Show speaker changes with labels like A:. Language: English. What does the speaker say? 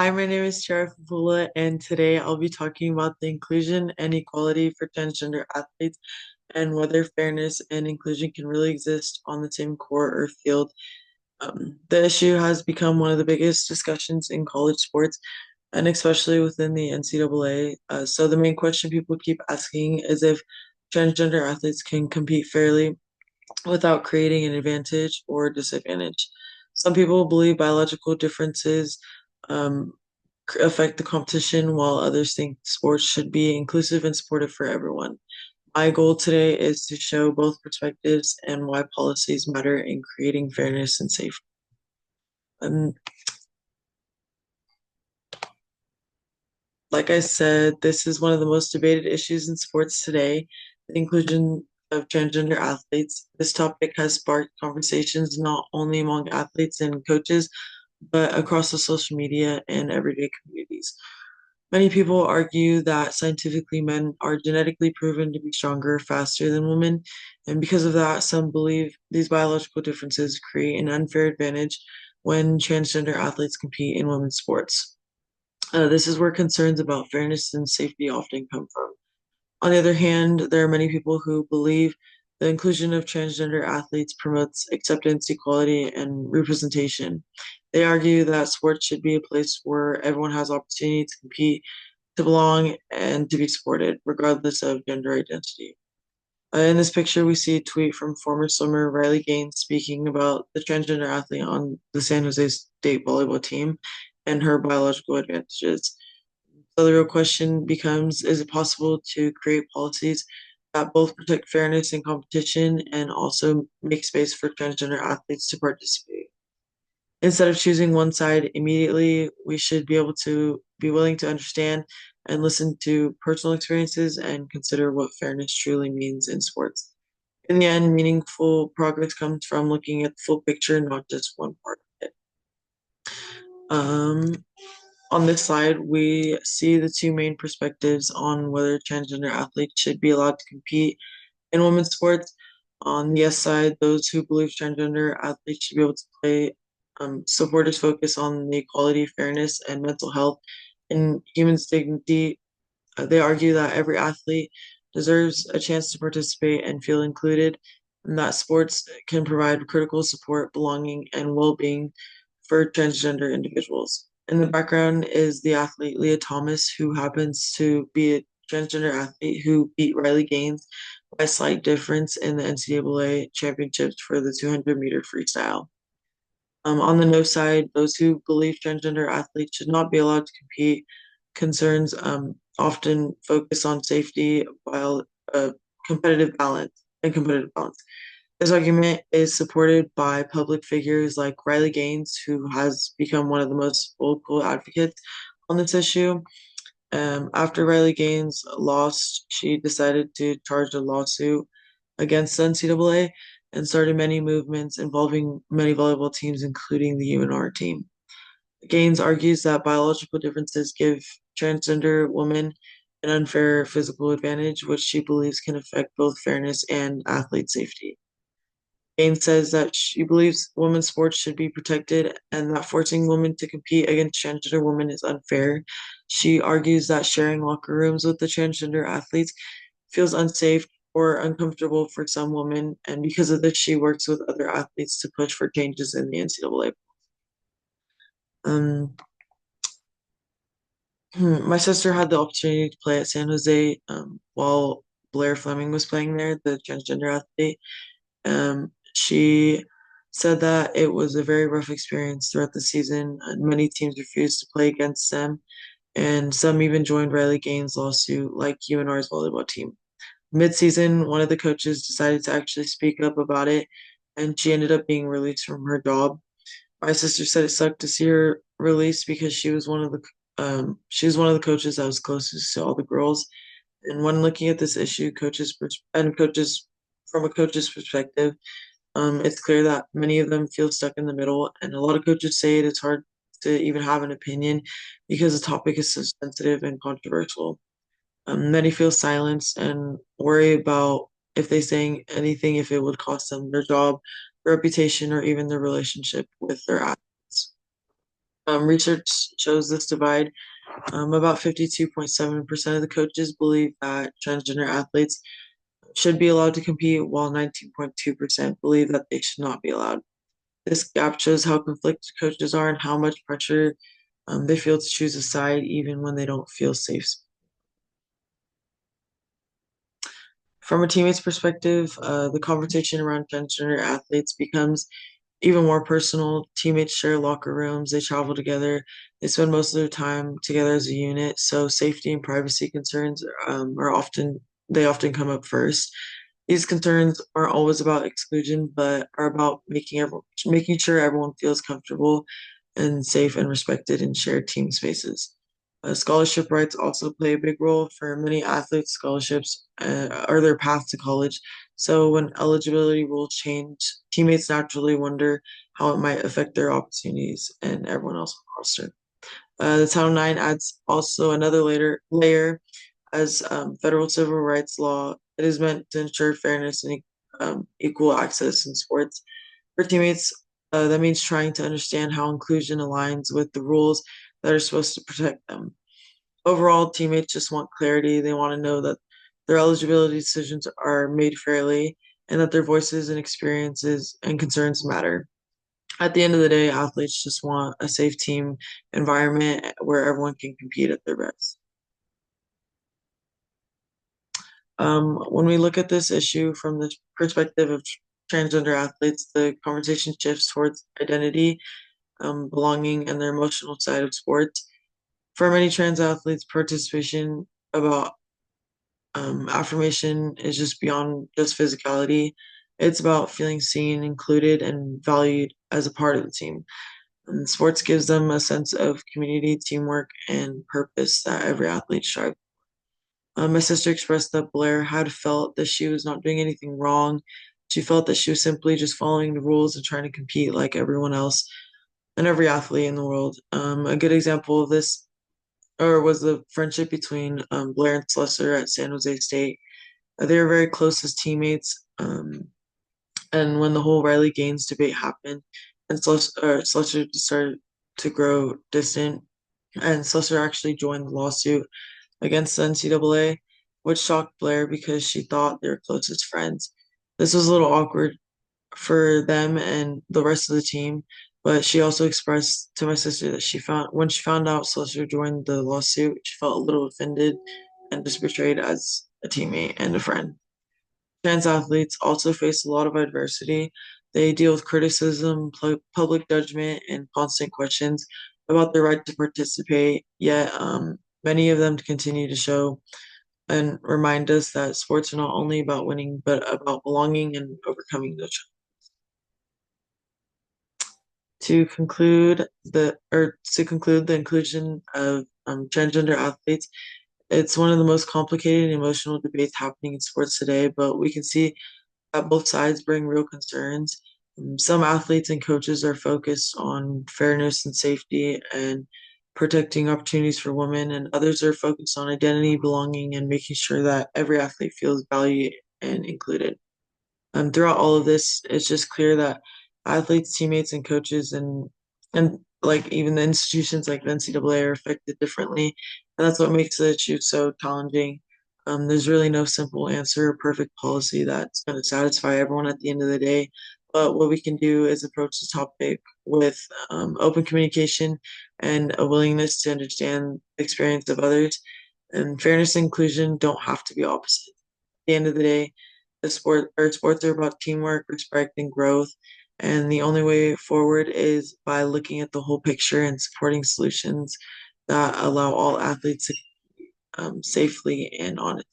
A: Hi, my name is Tiare Faupula, and today I'll be talking about the inclusion and equality for transgender athletes and whether fairness and inclusion can really exist on the same court or field. The issue has become one of the biggest discussions in college sports, and especially within the NCAA. So the main question people keep asking is if transgender athletes can compete fairly without creating an advantage or disadvantage. Some people believe biological differences um, affect the competition, while others think sports should be inclusive and supportive for everyone. My goal today is to show both perspectives and why policies matter in creating fairness and safety. And like I said, this is one of the most debated issues in sports today, the inclusion of transgender athletes. This topic has sparked conversations not only among athletes and coaches, but across the social media and everyday communities. Many people argue that scientifically men are genetically proven to be stronger, faster than women, and because of that, some believe these biological differences create an unfair advantage when transgender athletes compete in women's sports. This is where concerns about fairness and safety often come from. On the other hand, there are many people who believe the inclusion of transgender athletes promotes acceptance, equality, and representation. They argue that sports should be a place where everyone has opportunity to compete, to belong, and to be supported, regardless of gender identity. In this picture, we see a tweet from former swimmer Riley Gaines speaking about the transgender athlete on the San Jose State volleyball team and her biological advantages. So the real question becomes, is it possible to create policies that both protect fairness and competition and also make space for transgender athletes to participate? Instead of choosing one side immediately, we should be able to be willing to understand and listen to personal experiences and consider what fairness truly means in sports. In the end, meaningful progress comes from looking at the full picture, not just one part of it. Um, on this slide, we see the two main perspectives on whether transgender athletes should be allowed to compete in women's sports. On the yes side, those who believe transgender athletes should be able to play. Supporters focus on the equality, fairness, and mental health and humans' dignity. They argue that every athlete deserves a chance to participate and feel included, and that sports can provide critical support, belonging, and well being for transgender individuals. In the background is the athlete Leah Thomas, who happens to be a transgender athlete who beat Riley Gaines by a slight difference in the NCAA championships for the 200-meter freestyle. On the no side, those who believe transgender athletes should not be allowed to compete concerns often focus on safety while competitive balance competitive balance. This argument is supported by public figures like Riley Gaines, who has become one of the most vocal advocates on this issue. After Riley Gaines lost, she decided to charge a lawsuit against the NCAA and started many movements involving many volleyball teams, including the UNR team. Gaines argues that biological differences give transgender women an unfair physical advantage, which she believes can affect both fairness and athlete safety. Gaines says that she believes women's sports should be protected and that forcing women to compete against transgender women is unfair. She argues that sharing locker rooms with the transgender athletes feels unsafe or uncomfortable for some women, and because of this, she works with other athletes to push for changes in the NCAA. Um, my sister had the opportunity to play at San Jose while Blair Fleming was playing there, the transgender athlete. She said that it was a very rough experience throughout the season, and many teams refused to play against them, and some even joined Riley Gaines' lawsuit, like UNR's volleyball team. Mid-season, one of the coaches decided to actually speak up about it, and she ended up being released from her job. My sister said it sucked to see her released because she was one of the coaches that was closest to all the girls. And when looking at this issue, coaches from a coach's perspective, it's clear that many of them feel stuck in the middle, and a lot of coaches say it's hard to even have an opinion because the topic is so sensitive and controversial. Many feel silenced and worry about if they saying anything, if it would cost them their job, reputation, or even their relationship with their athletes. Research shows this divide. About 52.7% of the coaches believe that transgender athletes should be allowed to compete, while 19.2% believe that they should not be allowed. This gap shows how conflicted coaches are and how much pressure they feel to choose a side even when they don't feel safe. From a teammate's perspective, the conversation around transgender athletes becomes even more personal. Teammates share locker rooms, they travel together, they spend most of their time together as a unit. So safety and privacy concerns they often come up first. These concerns aren't always about exclusion, but are about making sure everyone feels comfortable and safe and respected in shared team spaces. Scholarship rights also play a big role for many athletes. Scholarships are their path to college. So when eligibility rules change, teammates naturally wonder how it might affect their opportunities and everyone else on the roster. The Title IX adds also another layer as federal civil rights law. It is meant to ensure fairness and equal access in sports. For teammates, that means trying to understand how inclusion aligns with the rules that are supposed to protect them. Overall, teammates just want clarity. They want to know that their eligibility decisions are made fairly and that their voices and experiences and concerns matter. At the end of the day, athletes just want a safe team environment where everyone can compete at their best. When we look at this issue from the perspective of transgender athletes, the conversation shifts towards identity, belonging, and their emotional side of sports. For many trans athletes, participation about affirmation is just beyond just physicality. It's about feeling seen, included, and valued as a part of the team. And sports gives them a sense of community, teamwork, and purpose that every athlete strives. My sister expressed that Blair had felt that she was not doing anything wrong. She felt that she was simply just following the rules and trying to compete like everyone else and every athlete in the world. A good example of this or was the friendship between Blair and Slessor at San Jose State. They were very close as teammates. And when the whole Riley Gaines debate happened, and Slessor started to grow distant, and Slessor actually joined the lawsuit against the NCAA, which shocked Blair because she thought they were closest friends. This was a little awkward for them and the rest of the team, but she also expressed to my sister that when she found out Slessor joined the lawsuit, she felt a little offended and just betrayed as a teammate and a friend. Trans athletes also face a lot of adversity. They deal with criticism, public judgment, and constant questions about their right to participate. Yet, many of them continue to show and remind us that sports are not only about winning, but about belonging and overcoming those challenges. To conclude the inclusion of transgender athletes, it's one of the most complicated and emotional debates happening in sports today, but we can see that both sides bring real concerns. Some athletes and coaches are focused on fairness and safety and protecting opportunities for women, and others are focused on identity, belonging, and making sure that every athlete feels valued and included. Throughout all of this, it's just clear that athletes, teammates, and coaches, and like even the institutions like the NCAA are affected differently, and that's what makes the issue so challenging. There's really no simple answer or perfect policy that's going to satisfy everyone at the end of the day. But what we can do is approach the topic with open communication and a willingness to understand the experience of others. And fairness and inclusion don't have to be opposite. At the end of the day, sports are about teamwork, respect, and growth. And the only way forward is by looking at the whole picture and supporting solutions that allow all athletes to safely and honestly.